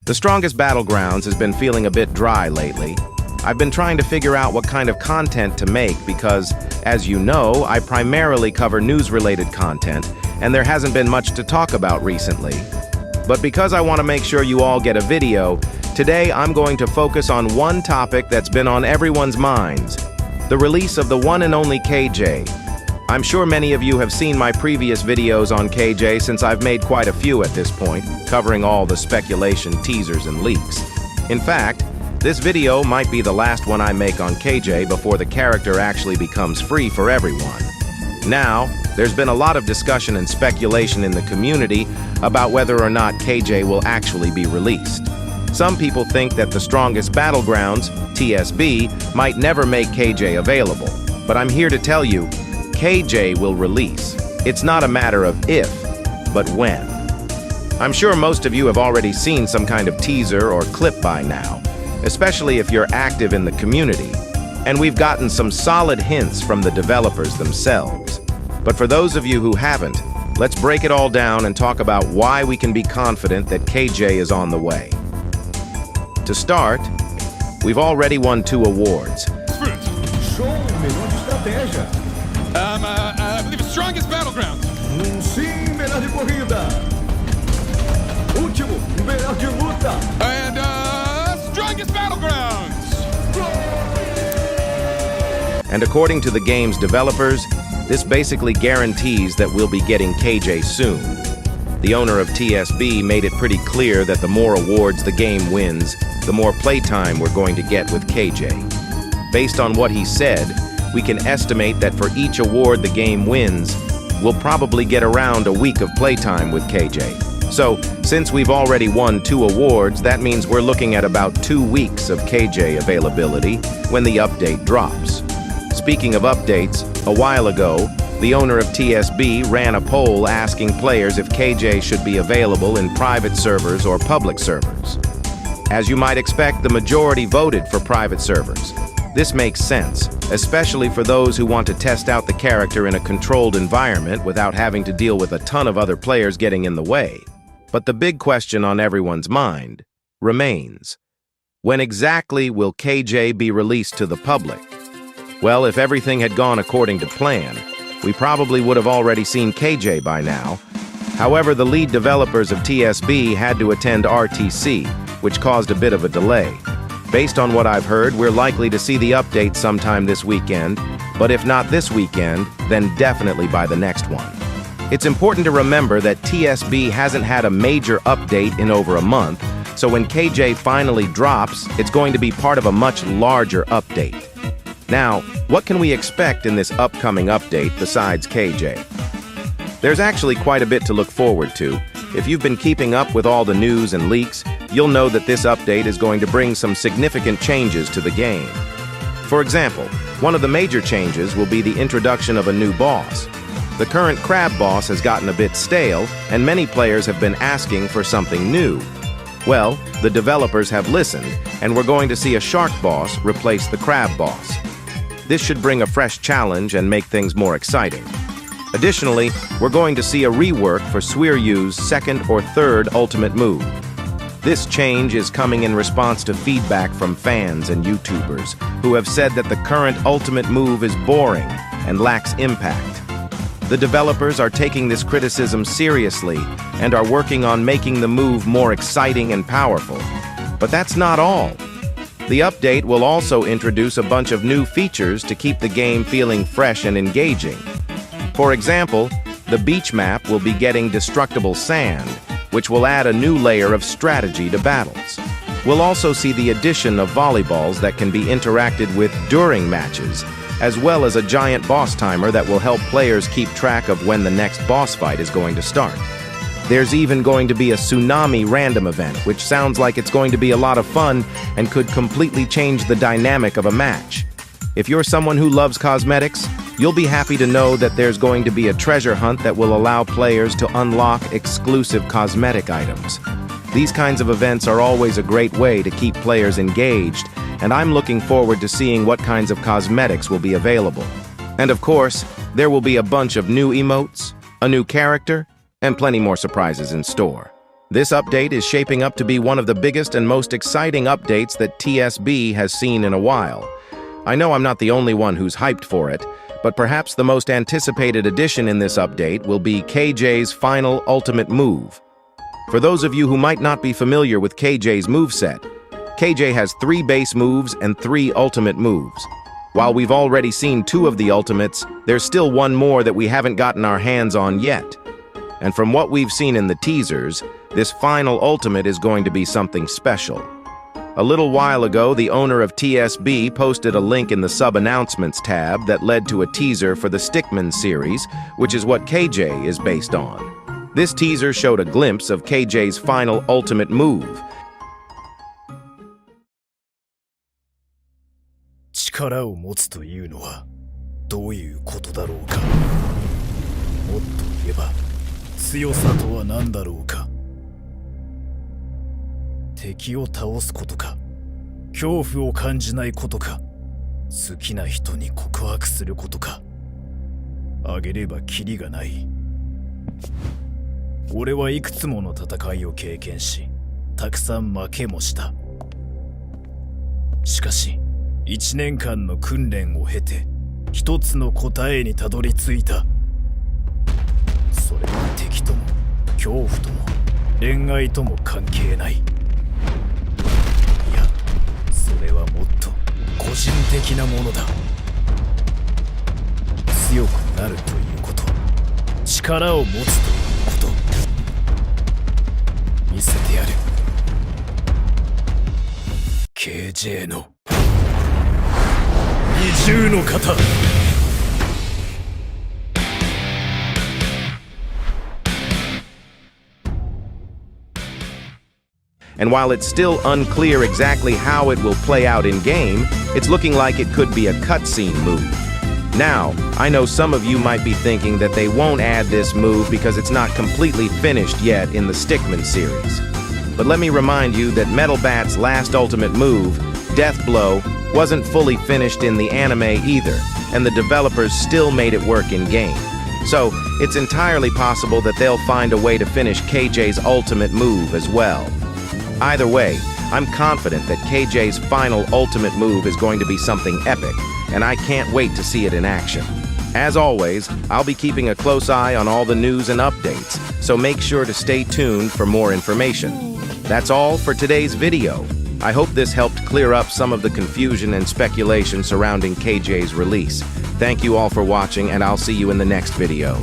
The strongest battlegrounds has been feeling a bit dry lately. I've been trying to figure out what kind of content to make because, as you know, I primarily cover news-related content, and there hasn't been much to talk about recently. But because I want to make sure you all get a video, today I'm going to focus on one topic that's been on everyone's minds: the release of the one and only KJ. I'm sure many of you have seen my previous videos on KJ since I've made quite a few at this point, covering all the speculation, teasers, and leaks. In fact, this video might be the last one I make on KJ before the character actually becomes free for everyone. Now, there's been a lot of discussion and speculation in the community about whether or not KJ will actually be released. Some people think that the strongest battlegrounds, TSB, might never make KJ available. But I'm here to tell you, KJ will release. It's not a matter of if, but when. I'm sure most of you have already seen some kind of teaser or clip by now, especially if you're active in the community. And we've gotten some solid hints from the developers themselves. But for those of you who haven't, let's break it all down and talk about why we can be confident that KJ is on the way. To start, we've already won 2 awards. I believe it's strongest battleground. Sim, melhor de corrida. Último, melhor de luta. And strongest battlegrounds. And according to the game's developers, this basically guarantees that we'll be getting KJ soon. The owner of TSB made it pretty clear that the more awards the game wins, the more playtime we're going to get with KJ. Based on what he said, we can estimate that for each award the game wins, we'll probably get around a week of playtime with KJ. So, since we've already won 2 awards, that means we're looking at about 2 weeks of KJ availability when the update drops. Speaking of updates, a while ago, the owner of TSB ran a poll asking players if KJ should be available in private servers or public servers. As you might expect, the majority voted for private servers. This makes sense, especially for those who want to test out the character in a controlled environment without having to deal with a ton of other players getting in the way. But the big question on everyone's mind remains: when exactly will KJ be released to the public? Well, if everything had gone according to plan, we probably would have already seen KJ by now. However, the lead developers of TSB had to attend RTC, which caused a bit of a delay. Based on what I've heard, we're likely to see the update sometime this weekend, but if not this weekend, then definitely by the next one. It's important to remember that TSB hasn't had a major update in over a month, so when KJ finally drops, it's going to be part of a much larger update. Now, what can we expect in this upcoming update besides KJ? There's actually quite a bit to look forward to. If you've been keeping up with all the news and leaks, you'll know that this update is going to bring some significant changes to the game. For example, one of the major changes will be the introduction of a new boss. The current crab boss has gotten a bit stale, and many players have been asking for something new. Well, the developers have listened, and we're going to see a shark boss replace the crab boss. This should bring a fresh challenge and make things more exciting. Additionally, we're going to see a rework for Suiryu's second or third ultimate move. This change is coming in response to feedback from fans and YouTubers who have said that the current ultimate move is boring and lacks impact. The developers are taking this criticism seriously and are working on making the move more exciting and powerful. But that's not all. The update will also introduce a bunch of new features to keep the game feeling fresh and engaging. For example, the beach map will be getting destructible sand, which will add a new layer of strategy to battles. We'll also see the addition of volleyballs that can be interacted with during matches, as well as a giant boss timer that will help players keep track of when the next boss fight is going to start. There's even going to be a tsunami random event, which sounds like it's going to be a lot of fun and could completely change the dynamic of a match. If you're someone who loves cosmetics, you'll be happy to know that there's going to be a treasure hunt that will allow players to unlock exclusive cosmetic items. These kinds of events are always a great way to keep players engaged, and I'm looking forward to seeing what kinds of cosmetics will be available. And of course, there will be a bunch of new emotes, a new character, and plenty more surprises in store. This update is shaping up to be one of the biggest and most exciting updates that TSB has seen in a while. I know I'm not the only one who's hyped for it, but perhaps the most anticipated addition in this update will be KJ's final ultimate move. For those of you who might not be familiar with KJ's moveset, KJ has 3 base moves and 3 ultimate moves. While we've already seen 2 of the ultimates, there's still one more that we haven't gotten our hands on yet. And from what we've seen in the teasers, this final ultimate is going to be something special. A little while ago, the owner of TSB posted a link in the sub-announcements tab that led to a teaser for the Stickman series, which is what KJ is based on. This teaser showed a glimpse of KJ's final ultimate move. 力を持つというのはどういうことだろうか。もっと言えば強さとは何だろうか。敵を倒すことか、恐怖を感じないことか、好きな人に告白することか。あげればキリがない。俺はいくつもの戦いを経験し、たくさん負けもした。しかし1年間の訓練を経て一つの答えにたどり着いた。それは敵とも恐怖とも恋愛とも関係ない。いや、それはもっと個人的なものだ。強くなるということ、力を持つということ、見せてやる。KJ の二重の型。And while it's still unclear exactly how it will play out in-game, it's looking like it could be a cutscene move. Now, I know some of you might be thinking that they won't add this move because it's not completely finished yet in the Stickman series. But let me remind you that Metal Bat's last ultimate move, Death Blow, wasn't fully finished in the anime either, and the developers still made it work in-game. So, it's entirely possible that they'll find a way to finish KJ's ultimate move as well. Either way, I'm confident that KJ's final ultimate move is going to be something epic, and I can't wait to see it in action. As always, I'll be keeping a close eye on all the news and updates, so make sure to stay tuned for more information. That's all for today's video. I hope this helped clear up some of the confusion and speculation surrounding KJ's release. Thank you all for watching, and I'll see you in the next video.